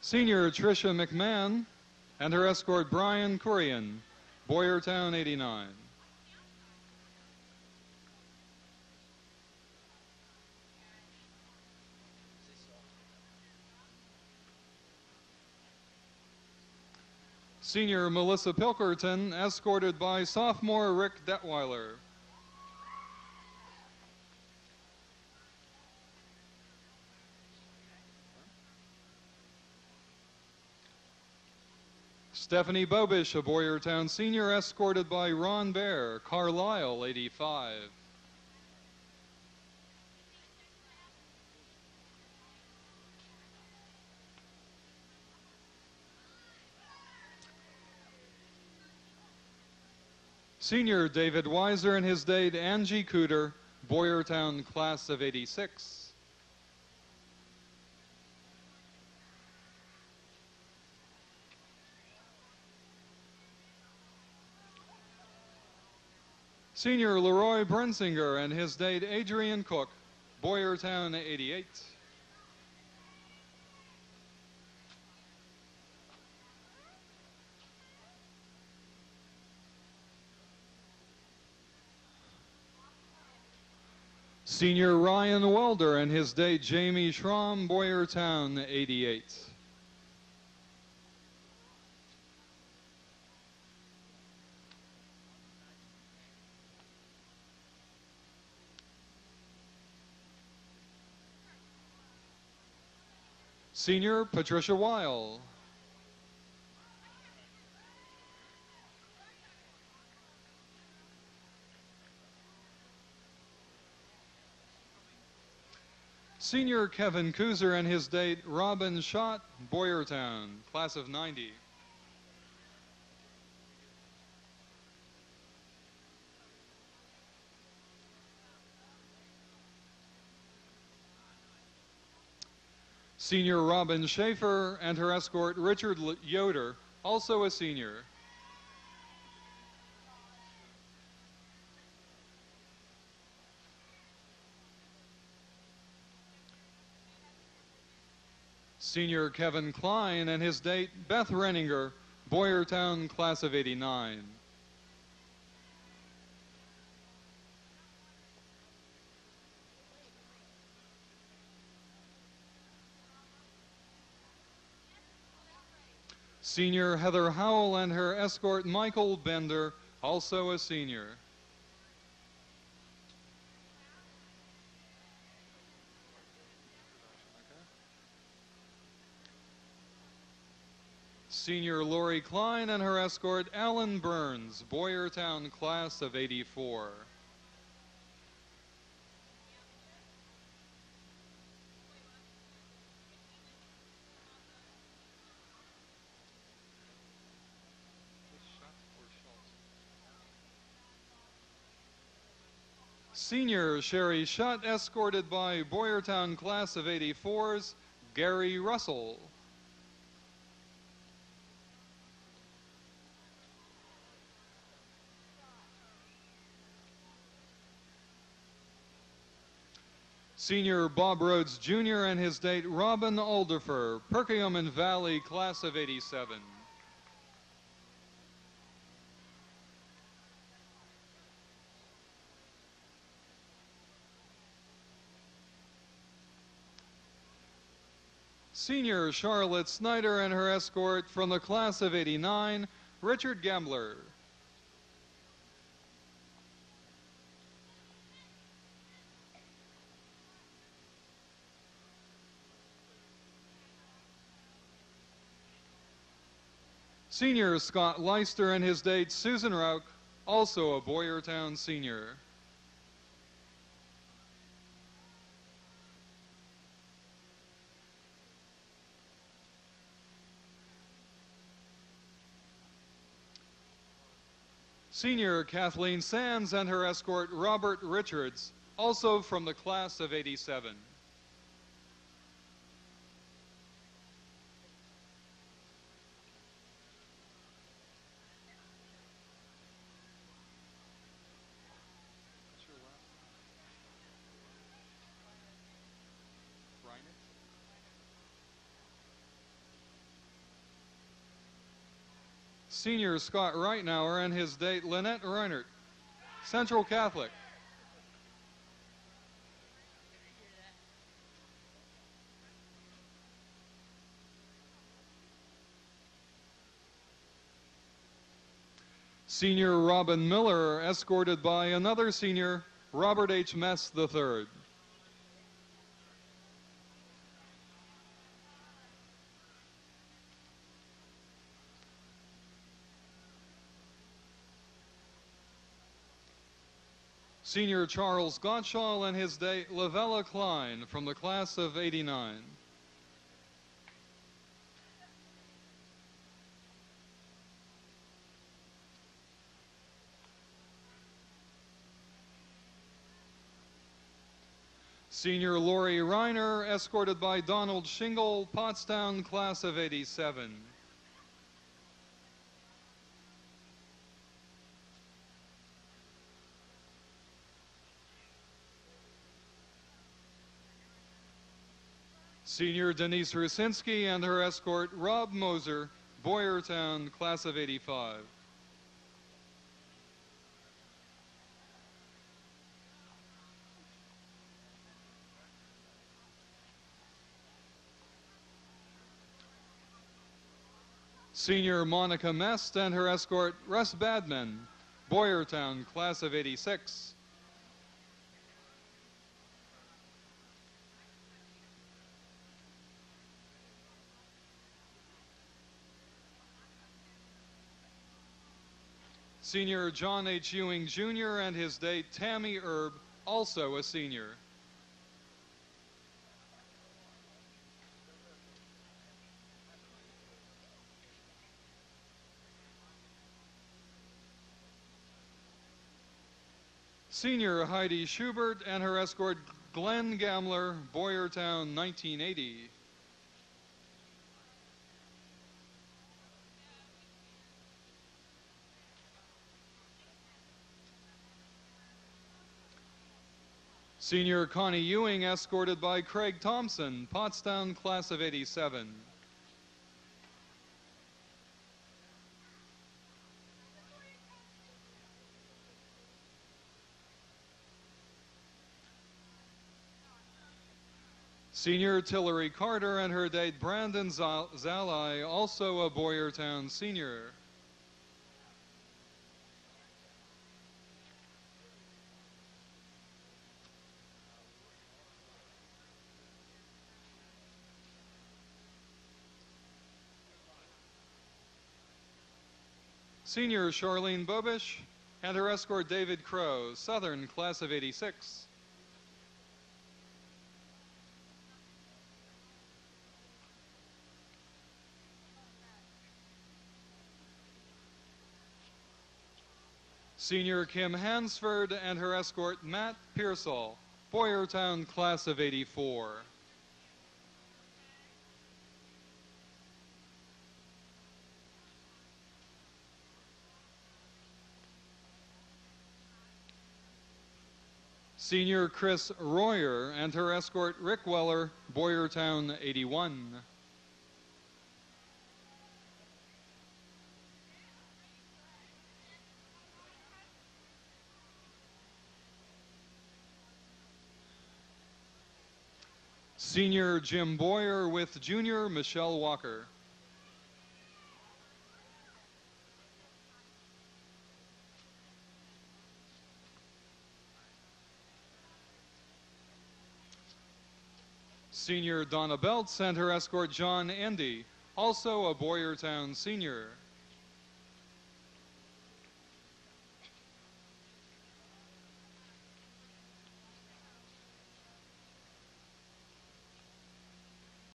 Senior Tricia McMahon and her escort Brian Kurian, Boyertown 89. Senior Melissa Pilkerton, escorted by sophomore Rick Detweiler. Stephanie Bobish, a Boyertown senior, escorted by Ron Bear, Carlisle 85. Senior David Weiser and his date Angie Cooter, Boyertown class of 86. Senior Leroy Brensinger and his date Adrian Cook, Boyertown 88. Senior Ryan Welder and his date Jamie Schramm, Boyertown 88. Senior Patricia Weil. Senior Kevin Kuzer and his date Robin Schott, Boyertown, class of 90. Senior Robin Schaefer and her escort Richard Yoder, also a senior. Senior Kevin Klein and his date Beth Renninger, Boyertown class of 89. Senior Heather Howell and her escort Michael Bender, also a senior. Senior Lori Klein and her escort Alan Burns, Boyertown class of 84. Senior Sherry Shutt, escorted by Boyertown class of 84's Gary Russell. Senior Bob Rhodes Jr. and his date Robin Alderfer, Perkiomen Valley class of 87. Senior Charlotte Snyder and her escort from the class of 89, Richard Gambler. Senior Scott Leister and his date Susan Rauch, also a Boyertown senior. Senior Kathleen Sands and her escort Robert Richards, also from the class of 87. Senior Scott Reitnauer and his date Lynette Reinert, Central Catholic. Senior Robin Miller, escorted by another senior, Robert H. Mess III. Senior Charles Gottschall and his date Lavella Klein from the class of '89. Senior Lori Reiner, escorted by Donald Shingle, Pottstown, class of '87. Senior Denise Rusinski and her escort Rob Moser, Boyertown, class of '85. Senior Monica Mest and her escort Russ Badman, Boyertown, class of '86. Senior John H. Ewing Jr. and his date Tammy Erb, also a senior. Senior Heidi Schubert and her escort Glenn Gamler, Boyertown, 1980. Senior Connie Ewing, escorted by Craig Thompson, Pottstown, class of '87. Senior Tillery Carter and her date Brandon Zalai, also a Boyertown senior. Senior Charlene Bobish and her escort David Crow, Southern, class of '86. Senior Kim Hansford and her escort Matt Pearsall, Boyertown, class of '84. Senior Chris Royer and her escort Rick Weller, Boyertown, '81. Senior Jim Boyer with Junior Michelle Walker. Senior Donna Beltz and her escort John Endy, also a Boyertown senior.